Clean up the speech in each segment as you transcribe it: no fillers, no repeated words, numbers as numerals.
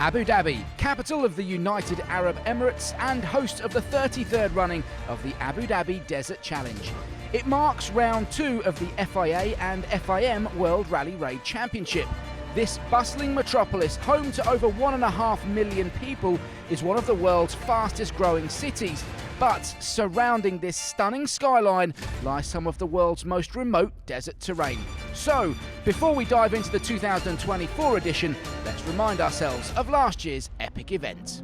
Abu Dhabi, capital of the United Arab Emirates and host of the 33rd running of the Abu Dhabi Desert Challenge. It marks round 2 of the FIA and FIM World Rally Raid Championship. This bustling metropolis, home to over 1.5 million people, is one of the world's fastest growing cities. But surrounding this stunning skyline lies some of the world's most remote desert terrain. So, before we dive into the 2024 edition, let's remind ourselves of last year's epic event.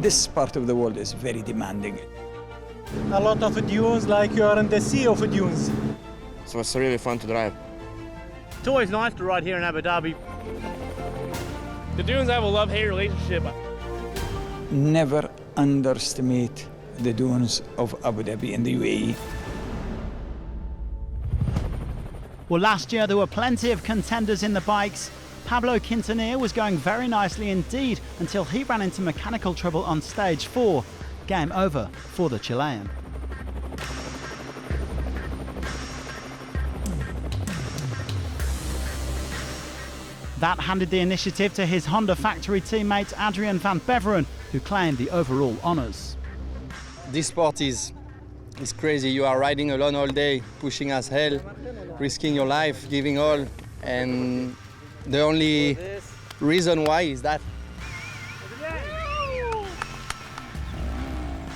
This part of the world is very demanding. A lot of dunes, like you are in the sea of dunes. So it's really fun to drive. It's always nice to ride here in Abu Dhabi. The dunes have a love-hate relationship. Never underestimate the dunes of Abu Dhabi in the UAE. Well, last year there were plenty of contenders in the bikes. Pablo Quintanilla was going very nicely indeed until he ran into mechanical trouble on stage 4. Game over for the Chilean. That handed the initiative to his Honda factory teammate Adrian van Beveren, who claimed the overall honours. This sport is crazy. You are riding alone all day, pushing as hell, risking your life, giving all, and the only reason why is that.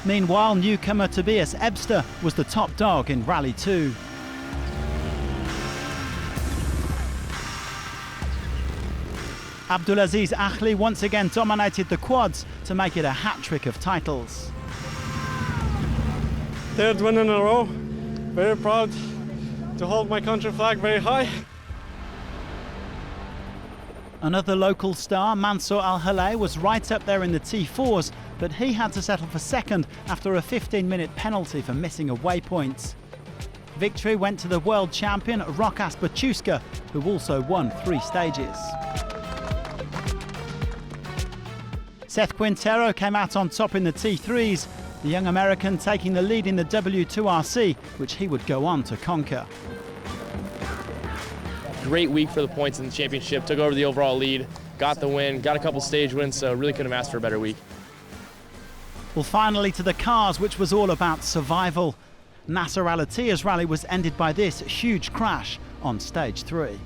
Meanwhile, newcomer Tobias Ebster was the top dog in Rally 2. Abdulaziz Akhli once again dominated the quads to make it a hat-trick of titles. Third win in a row. Very proud to hold my country flag very high. Another local star, Mansour Al-Halay, was right up there in the T4s, but he had to settle for second after a 15-minute penalty for missing a waypoint. Victory went to the world champion, Rokas Bachuska, who also won 3 stages. Seth Quintero came out on top in the T3s, the young American taking the lead in the W2RC, which he would go on to conquer. Great week for the points in the championship, took over the overall lead, got the win, got a couple stage wins, so really couldn't have asked for a better week. Well, finally to the cars, which was all about survival. Nasser Al-Attiyah's rally was ended by this huge crash on stage 3.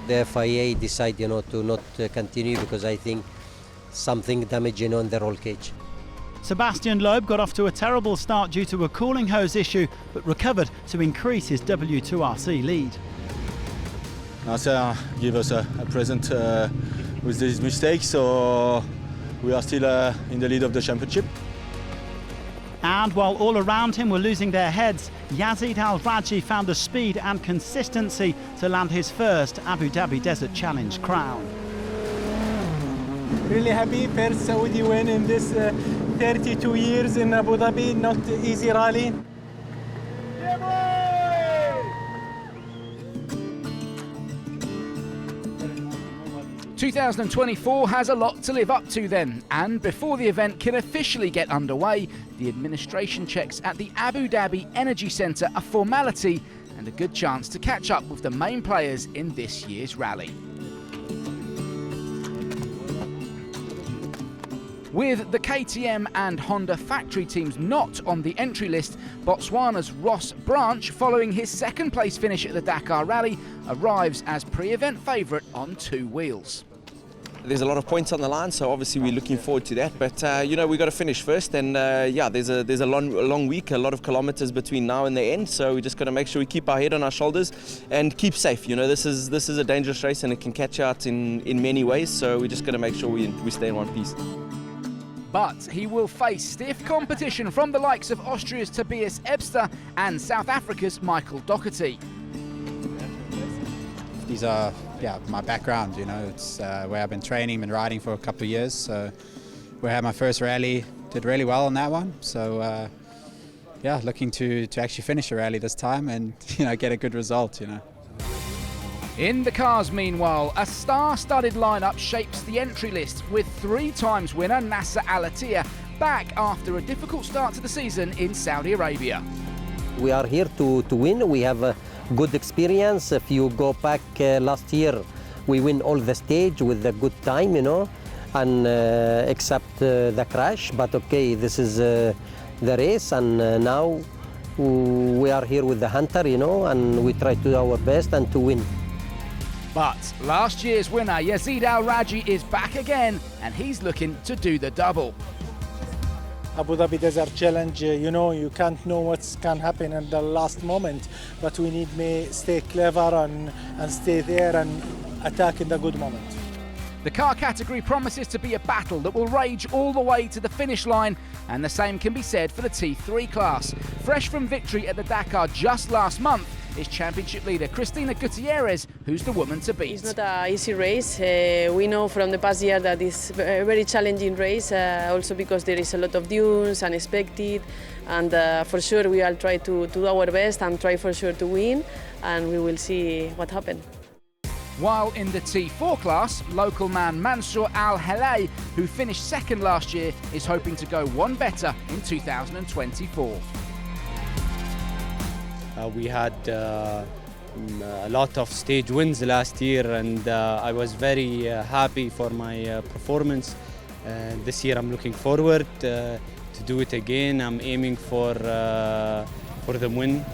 The FIA decided, to not continue because I think something damaged, on the roll cage. Sebastian Loeb got off to a terrible start due to a cooling hose issue, but recovered to increase his W2RC lead. Nasser gave us a present with these mistakes, so we are still in the lead of the championship. And while all around him were losing their heads, Yazid Al-Raji found the speed and consistency to land his first Abu Dhabi Desert Challenge crown. Really happy, first Saudi win in this 32 years in Abu Dhabi, not easy rally. 2024 has a lot to live up to then, and before the event can officially get underway, the administration checks at the Abu Dhabi Energy Centre a formality and a good chance to catch up with the main players in this year's rally. With the KTM and Honda factory teams not on the entry list, Botswana's Ross Branch, following his second place finish at the Dakar Rally, arrives as pre-event favourite on 2 wheels. There's a lot of points on the line, so obviously we're looking forward to that. But we've got to finish first, and there's a long week, a lot of kilometers between now and the end. So we just got to make sure we keep our head on our shoulders and keep safe. This is a dangerous race, and it can catch you out in many ways. So we just got to make sure we stay in one piece. But he will face stiff competition from the likes of Austria's Tobias Ebster and South Africa's Michael Doherty. These are my background, it's where I've been training, been riding for a couple of years. So we had my first rally, did really well on that one. So looking to actually finish a rally this time and get a good result. In the cars, meanwhile, a star-studded lineup shapes the entry list, with 3-times winner Nasser Al-Attiyah back after a difficult start to the season in Saudi Arabia. We are here to win. We have a good experience. If you go back last year, we win all the stage with a good time, you know, and except the crash. But okay, this is the race, and now we are here with the hunter, you know, and we try to do our best and to win. But last year's winner, Yazid Al-Raji, is back again, and he's looking to do the double. Abu Dhabi Desert Challenge, you know, you can't know what can happen at the last moment, but we need to stay clever and stay there and attack in the good moment. The car category promises to be a battle that will rage all the way to the finish line, and the same can be said for the T3 class. Fresh from victory at the Dakar just last month is championship leader Cristina Gutierrez, who's the woman to beat. It's not an easy race. We know from the past year that it's a very challenging race, also because there is a lot of dunes, unexpected, and for sure we will try to do our best and try for sure to win, and we will see what happens. While in the T4 class, local man Mansour Al-Halay, who finished second last year, is hoping to go one better in 2024. We had a lot of stage wins last year, and I was very happy for my performance. This year I'm looking forward to do it again. I'm aiming for the win.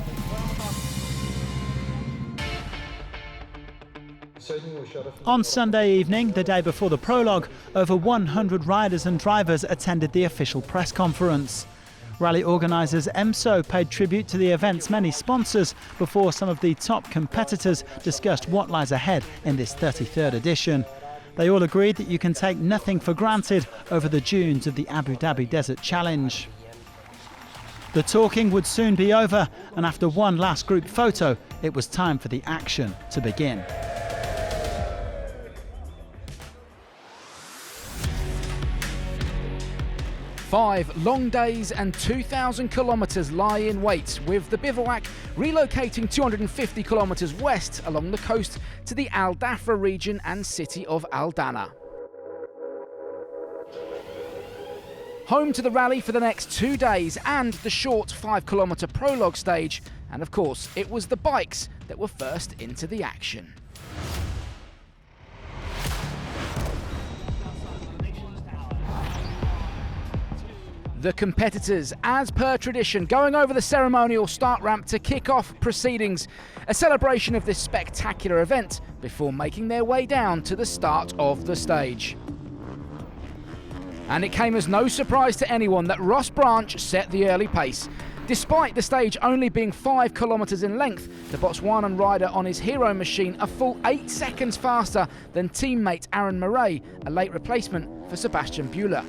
On Sunday evening, the day before the prologue, over 100 riders and drivers attended the official press conference. Rally organisers EMSO paid tribute to the event's many sponsors before some of the top competitors discussed what lies ahead in this 33rd edition. They all agreed that you can take nothing for granted over the dunes of the Abu Dhabi Desert Challenge. The talking would soon be over, and after one last group photo, it was time for the action to begin. Five long days and 2,000 kilometres lie in wait, with the bivouac relocating 250 kilometres west along the coast to the Al Dhafra region and city of Al Dana. Home to the rally for the next 2 days and the short 5-kilometre prologue stage, and of course it was the bikes that were first into the action. The competitors, as per tradition, going over the ceremonial start ramp to kick off proceedings, a celebration of this spectacular event before making their way down to the start of the stage. And it came as no surprise to anyone that Ross Branch set the early pace. Despite the stage only being 5 kilometres in length, the Botswanan rider on his hero machine a full 8 seconds faster than teammate Aaron Murray, a late replacement for Sebastian Buehler.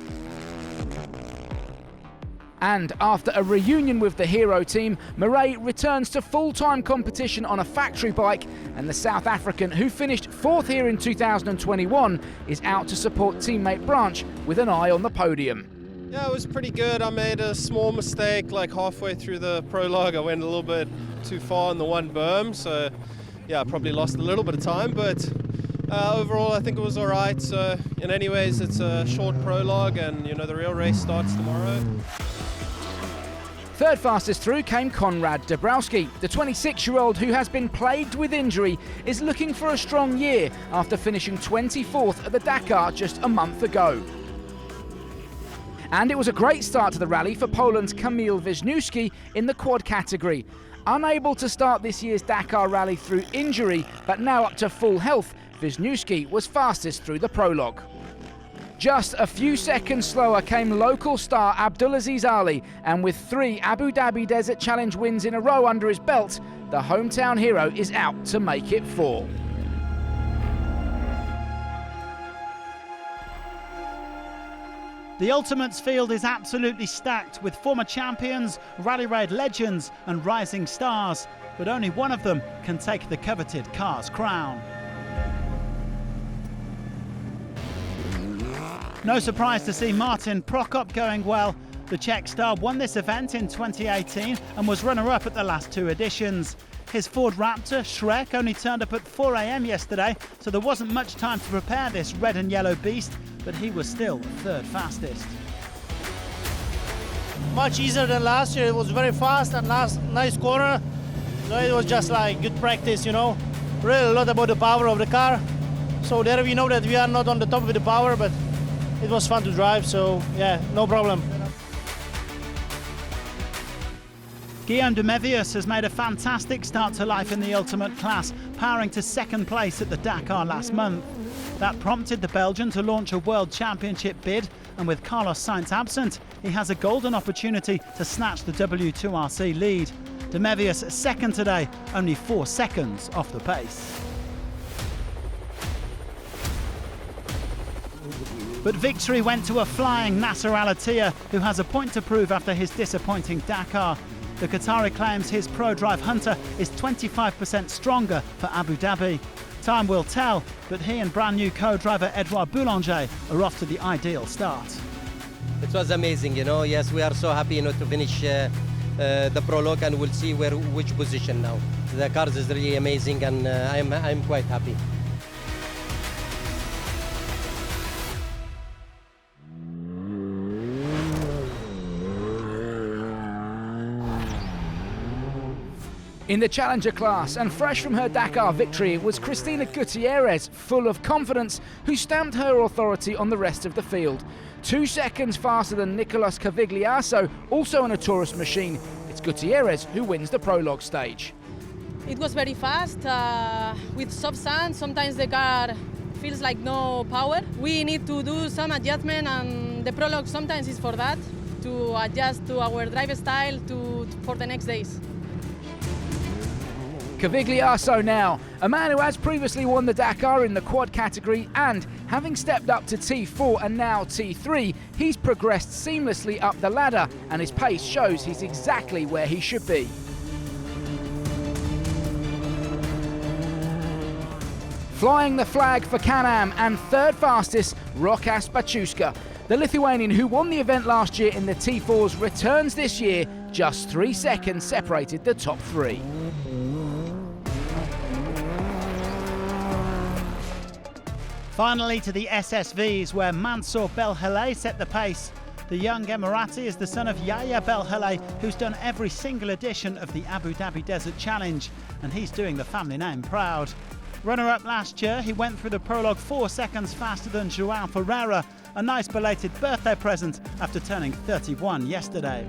And after a reunion with the hero team, Murray returns to full-time competition on a factory bike, and the South African, who finished 4th here in 2021, is out to support teammate Branch with an eye on the podium. Yeah, it was pretty good. I made a small mistake like halfway through the prologue. I went a little bit too far in the one berm, so yeah, I probably lost a little bit of time, but overall I think it was all right. So in any ways, it's a short prologue, and you know the real race starts tomorrow. Third fastest through came Konrad Dabrowski. The 26-year-old, who has been plagued with injury, is looking for a strong year after finishing 24th at the Dakar just a month ago. And it was a great start to the rally for Poland's Kamil Wisniewski in the quad category. Unable to start this year's Dakar rally through injury, but now up to full health, Wisniewski was fastest through the prologue. Just a few seconds slower came local star Abdulaziz Ali, and with 3 Abu Dhabi Desert Challenge wins in a row under his belt, the hometown hero is out to make it 4. The Ultimates field is absolutely stacked with former champions, Rally Raid legends and rising stars, but only one of them can take the coveted car's crown. No surprise to see Martin Prokop going well. The Czech star won this event in 2018 and was runner-up at the last 2 editions. His Ford Raptor, Shrek, only turned up at 4 a.m. yesterday, so there wasn't much time to prepare this red and yellow beast, but he was still third fastest. Much easier than last year. It was very fast and nice corner. So it was just like good practice, you know. Really a lot about the power of the car. So there we know that we are not on the top of the power, but it was fun to drive, so yeah, no problem. Guillaume de Mévius has made a fantastic start to life in the ultimate class, powering to second place at the Dakar last month. That prompted the Belgian to launch a World Championship bid, and with Carlos Sainz absent, he has a golden opportunity to snatch the W2RC lead. De Mévius second today, only 4 seconds off the pace. But victory went to a flying Nasser al-Attiyah, who has a point to prove after his disappointing Dakar. The Qatari claims his pro-drive Hunter is 25% stronger for Abu Dhabi. Time will tell, but he and brand new co-driver Edouard Boulanger are off to the ideal start. It was amazing, you know. Yes, we are so happy, you know, to finish the prologue, and we'll see which position now. The cars is really amazing, and I'm quite happy. In the Challenger class, and fresh from her Dakar victory, was Cristina Gutierrez, full of confidence, who stamped her authority on the rest of the field. 2 seconds faster than Nicolas Cavigliaso, also on a tourist machine. It's Gutierrez who wins the prologue stage. It was very fast, with soft sand. Sometimes the car feels like no power. We need to do some adjustment, and the prologue sometimes is for that, to adjust to our drive style for the next days. Cavigliaso now, a man who has previously won the Dakar in the quad category, and having stepped up to T4 and now T3, he's progressed seamlessly up the ladder, and his pace shows he's exactly where he should be. Flying the flag for Can-Am, and third fastest, Rokas Baciuszka. The Lithuanian who won the event last year in the T4s returns this year. Just 3 seconds separated the top 3. Finally to the SSVs, where Mansour Belhalay set the pace. The young Emirati is the son of Yahya Belhalay, who's done every single edition of the Abu Dhabi Desert Challenge, and he's doing the family name proud. Runner-up last year, he went through the prologue 4 seconds faster than João Ferreira, a nice belated birthday present after turning 31 yesterday.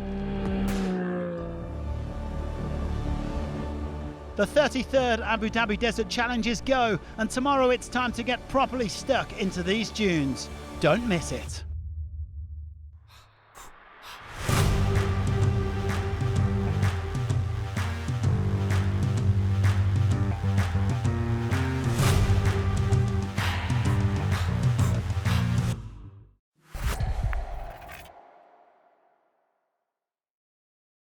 The 33rd Abu Dhabi Desert Challenges go, and tomorrow it's time to get properly stuck into these dunes. Don't miss it.